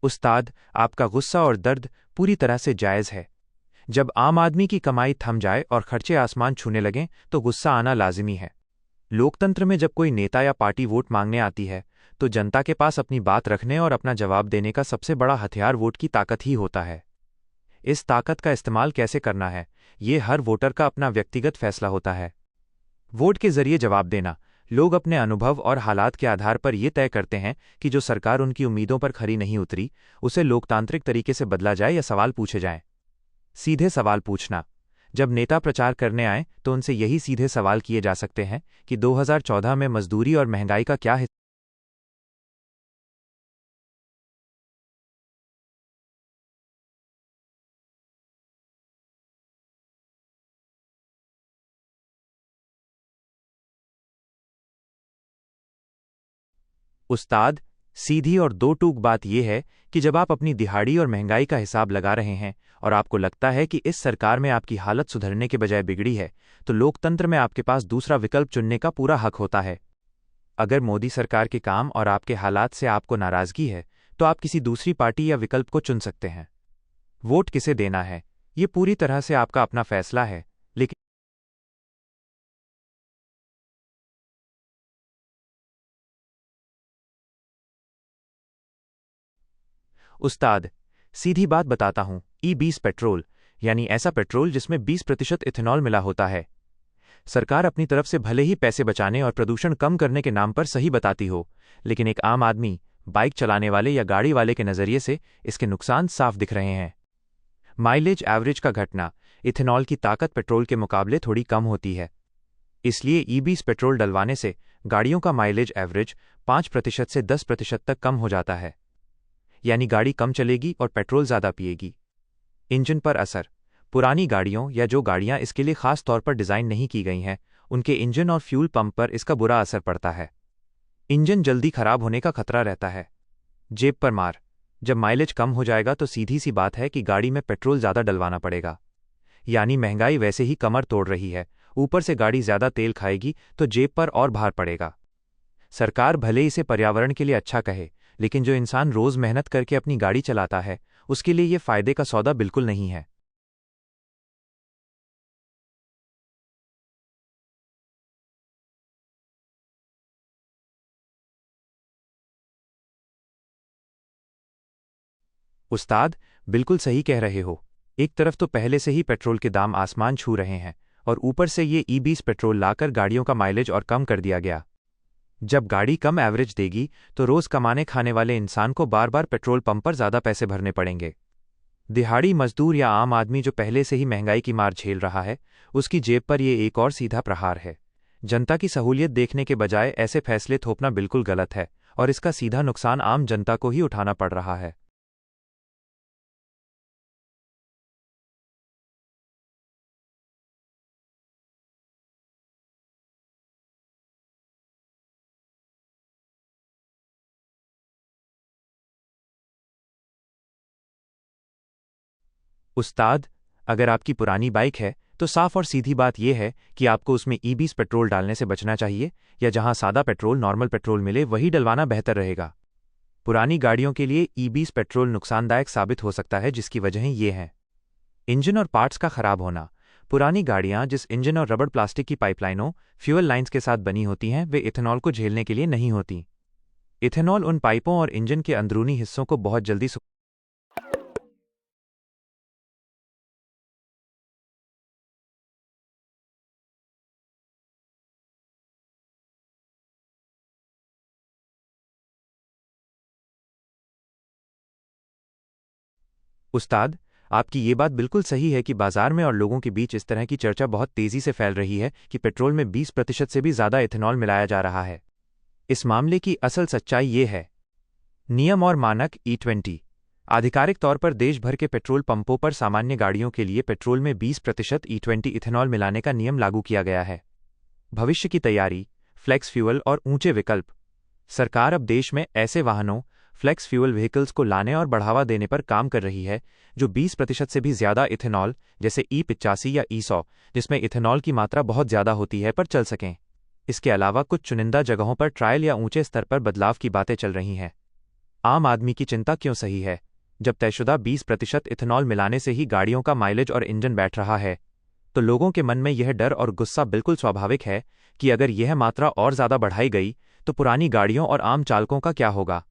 उस्ताद, आपका गुस्सा और दर्द पूरी तरह से जायज़ है। जब आम आदमी की कमाई थम जाए और खर्चे आसमान छूने लगें तो गुस्सा आना लाजिमी है। लोकतंत्र में जब कोई नेता या पार्टी वोट मांगने आती है तो जनता के पास अपनी बात रखने और अपना जवाब देने का सबसे बड़ा हथियार वोट की ताकत ही होता है। इस ताकत का इस्तेमाल कैसे करना है, ये हर वोटर का अपना व्यक्तिगत फैसला होता है। वोट के जरिए जवाब देना, लोग अपने अनुभव और हालात के आधार पर यह तय करते हैं कि जो सरकार उनकी उम्मीदों पर खरी नहीं उतरी उसे लोकतांत्रिक तरीके से बदला जाए या सवाल पूछे जाएं। सीधे सवाल पूछना, जब नेता प्रचार करने आए तो उनसे यही सीधे सवाल किए जा सकते हैं कि 2014 में मजदूरी और महंगाई का क्या हिस्सा। उस्ताद, सीधी और दो टूक बात यह है कि जब आप अपनी दिहाड़ी और महंगाई का हिसाब लगा रहे हैं और आपको लगता है कि इस सरकार में आपकी हालत सुधरने के बजाय बिगड़ी है, तो लोकतंत्र में आपके पास दूसरा विकल्प चुनने का पूरा हक होता है। अगर मोदी सरकार के काम और आपके हालात से आपको नाराजगी है तो आप किसी दूसरी पार्टी या विकल्प को चुन सकते हैं। वोट किसे देना है, ये पूरी तरह से आपका अपना फैसला है, लेकिन उस्ताद, सीधी बात बताता हूं, E20 पेट्रोल यानी ऐसा पेट्रोल जिसमें 20% इथेनॉल मिला होता है। सरकार अपनी तरफ से भले ही पैसे बचाने और प्रदूषण कम करने के नाम पर सही बताती हो, लेकिन एक आम आदमी, बाइक चलाने वाले या गाड़ी वाले के नज़रिए से इसके नुकसान साफ दिख रहे हैं। माइलेज एवरेज का घटना, इथेनॉल की ताकत पेट्रोल के मुकाबले थोड़ी कम होती है, इसलिए E20 पेट्रोल डलवाने से गाड़ियों का माइलेज एवरेज 5% से 10% तक कम हो जाता है। यानी गाड़ी कम चलेगी और पेट्रोल ज़्यादा पिएगी। इंजन पर असर, पुरानी गाड़ियों या जो गाड़ियां इसके लिए खास तौर पर डिज़ाइन नहीं की गई हैं, उनके इंजन और फ्यूल पंप पर इसका बुरा असर पड़ता है। इंजन जल्दी खराब होने का खतरा रहता है। जेब पर मार, जब माइलेज कम हो जाएगा तो सीधी सी बात है कि गाड़ी में पेट्रोल ज़्यादा डलवाना पड़ेगा। यानी महंगाई वैसे ही कमर तोड़ रही है, ऊपर से गाड़ी ज़्यादा तेल खाएगी तो जेब पर और भार पड़ेगा। सरकार भले इसे पर्यावरण के लिए अच्छा कहे, लेकिन जो इंसान रोज़ मेहनत करके अपनी गाड़ी चलाता है उसके लिए ये फ़ायदे का सौदा बिल्कुल नहीं है। उस्ताद, बिल्कुल सही कह रहे हो। एक तरफ तो पहले से ही पेट्रोल के दाम आसमान छू रहे हैं और ऊपर से ये E20 पेट्रोल लाकर गाड़ियों का माइलेज और कम कर दिया गया। जब गाड़ी कम एवरेज देगी तो रोज़ कमाने खाने वाले इंसान को बार बार पेट्रोल पंप पर ज़्यादा पैसे भरने पड़ेंगे। दिहाड़ी मजदूर या आम आदमी जो पहले से ही महंगाई की मार झेल रहा है, उसकी जेब पर यह एक और सीधा प्रहार है। जनता की सहूलियत देखने के बजाय ऐसे फैसले थोपना बिल्कुल गलत है और इसका सीधा नुकसान आम जनता को ही उठाना पड़ रहा है। उस्ताद, अगर आपकी पुरानी बाइक है तो साफ और सीधी बात यह है कि आपको उसमें E20 पेट्रोल डालने से बचना चाहिए, या जहां सादा पेट्रोल नॉर्मल पेट्रोल मिले वही डलवाना बेहतर रहेगा। पुरानी गाड़ियों के लिए E20 पेट्रोल नुकसानदायक साबित हो सकता है, जिसकी वजहें ये हैं। इंजन और पार्ट्स का खराब होना, पुरानी गाड़ियां जिस इंजन और रबड़ प्लास्टिक की पाइपलाइनों, फ्यूल लाइन्स के साथ बनी होती हैं, वे इथेनॉल को झेलने के लिए नहीं होती। इथेनॉल उन पाइपों और इंजन के अंदरूनी हिस्सों को बहुत जल्दी उस्ताद, आपकी ये बात बिल्कुल सही है कि बाजार में और लोगों के बीच इस तरह की चर्चा बहुत तेज़ी से फैल रही है कि पेट्रोल में 20% से भी ज़्यादा इथेनॉल मिलाया जा रहा है। इस मामले की असल सच्चाई ये है। नियम और मानक E20 आधिकारिक तौर पर देश भर के पेट्रोल पंपों पर सामान्य गाड़ियों के लिए पेट्रोल में 20% E20 इथेनॉल मिलाने का नियम लागू किया गया है। भविष्य की तैयारी, फ्लेक्स फ्यूल और ऊंचे विकल्प, सरकार अब देश में ऐसे वाहनों, फ्लेक्स फ्यूल व्हीकल्स को लाने और बढ़ावा देने पर काम कर रही है जो 20% से भी ज्यादा इथेनॉल, जैसे E85 या E100, जिसमें इथेनॉल की मात्रा बहुत ज्यादा होती है, पर चल सकें। इसके अलावा कुछ चुनिंदा जगहों पर ट्रायल या ऊंचे स्तर पर बदलाव की बातें चल रही हैं। आम आदमी की चिंता क्यों सही है? जब तयशुदा 20% इथेनॉल मिलाने से ही गाड़ियों का माइलेज और इंजन बैठ रहा है, तो लोगों के मन में यह डर और गुस्सा बिल्कुल स्वाभाविक है कि अगर यह मात्रा और ज़्यादा बढ़ाई गई तो पुरानी गाड़ियों और आम चालकों का क्या होगा।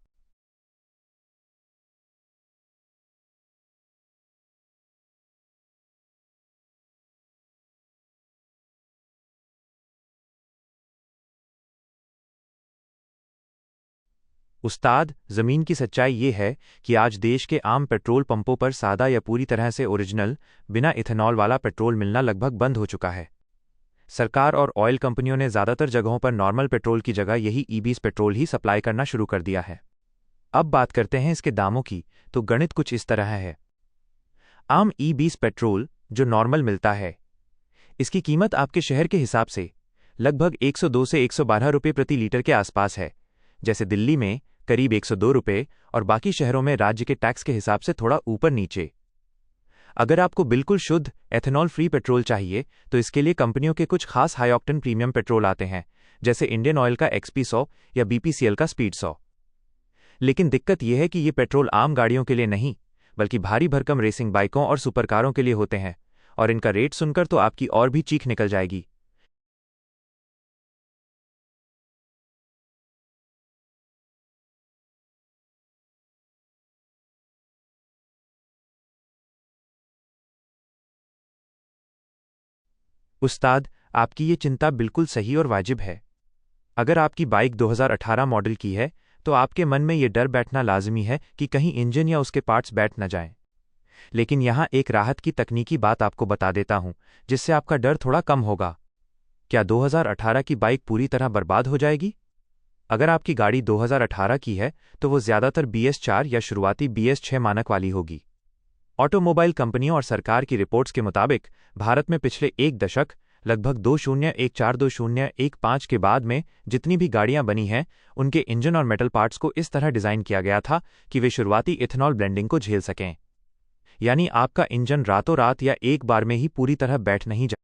उस्ताद, ज़मीन की सच्चाई ये है कि आज देश के आम पेट्रोल पंपों पर सादा या पूरी तरह से ओरिजिनल, बिना इथेनॉल वाला पेट्रोल मिलना लगभग बंद हो चुका है। सरकार और ऑयल कंपनियों ने ज़्यादातर जगहों पर नॉर्मल पेट्रोल की जगह यही ई-20 पेट्रोल ही सप्लाई करना शुरू कर दिया है। अब बात करते हैं इसके दामों की, तो गणित कुछ इस तरह है। आम ई-20 पेट्रोल जो नॉर्मल मिलता है, इसकी कीमत आपके शहर के हिसाब से लगभग 102 से 112 रुपये प्रति लीटर के आसपास है। जैसे दिल्ली में करीब 102 रुपये और बाकी शहरों में राज्य के टैक्स के हिसाब से थोड़ा ऊपर नीचे। अगर आपको बिल्कुल शुद्ध एथेनॉल फ्री पेट्रोल चाहिए तो इसके लिए कंपनियों के कुछ खास हाई ऑक्टेन प्रीमियम पेट्रोल आते हैं, जैसे इंडियन ऑयल का XP100 या BPCL का स्पीड 100। लेकिन दिक्कत यह है कि ये पेट्रोल आम गाड़ियों के लिए नहीं, बल्कि भारी भरकम रेसिंग बाइकों और सुपरकारों के लिए होते हैं, और इनका रेट सुनकर तो आपकी और भी चीख निकल जाएगी। उस्ताद, आपकी ये चिंता बिल्कुल सही और वाजिब है। अगर आपकी बाइक 2018 मॉडल की है तो आपके मन में ये डर बैठना लाजमी है कि कहीं इंजन या उसके पार्ट्स बैठ न जाएं। लेकिन यहाँ एक राहत की तकनीकी बात आपको बता देता हूँ, जिससे आपका डर थोड़ा कम होगा। क्या 2018 की बाइक पूरी तरह बर्बाद हो जाएगी? अगर आपकी गाड़ी 2018 की है तो वो ज़्यादातर BS4 या शुरुआती BS6 मानक वाली होगी। ऑटोमोबाइल कंपनियों और सरकार की रिपोर्ट्स के मुताबिक भारत में पिछले एक दशक लगभग 2014-2015 के बाद में जितनी भी गाड़ियां बनी हैं, उनके इंजन और मेटल पार्ट्स को इस तरह डिज़ाइन किया गया था कि वे शुरुआती इथेनॉल ब्लेंडिंग को झेल सकें। यानी आपका इंजन रातों रात या एक बार में ही पूरी तरह बैठ नहीं जा।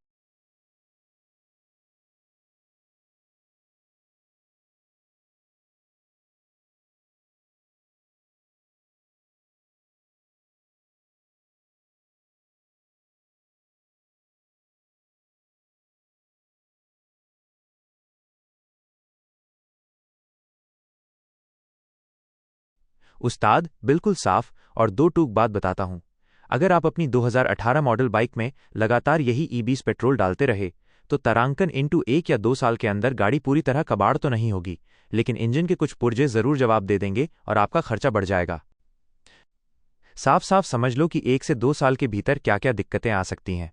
उस्ताद, बिल्कुल साफ और दो टूक बात बताता हूँ। अगर आप अपनी 2018 मॉडल बाइक में लगातार यही ई-20 पेट्रोल डालते रहे तो तारांकन इनटू 1 या 2 साल के अंदर गाड़ी पूरी तरह कबाड़ तो नहीं होगी, लेकिन इंजन के कुछ पुर्जे ज़रूर जवाब दे देंगे और आपका खर्चा बढ़ जाएगा। साफ साफ समझ लो कि 1 से 2 साल के भीतर क्या क्या दिक्कतें आ सकती हैं।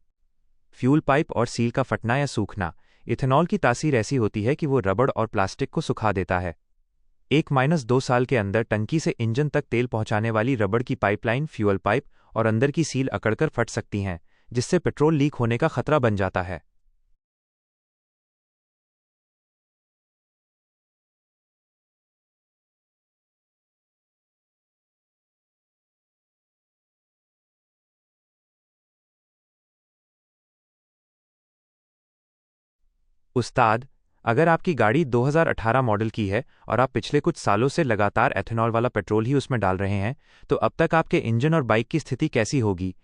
फ्यूल पाइप और सील का फटना या सूखना। इथेनॉल की तासीर ऐसी होती है कि वो रबड़ और प्लास्टिक को सुखा देता है। 1-2 साल के अंदर टंकी से इंजन तक तेल पहुंचाने वाली रबड़ की पाइपलाइन, फ्यूल पाइप और अंदर की सील अकड़कर फट सकती हैं, जिससे पेट्रोल लीक होने का खतरा बन जाता है। उस्ताद, अगर आपकी गाड़ी 2018 मॉडल की है और आप पिछले कुछ सालों से लगातार एथेनॉल वाला पेट्रोल ही उसमें डाल रहे हैं, तो अब तक आपके इंजन और बाइक की स्थिति कैसी होगी,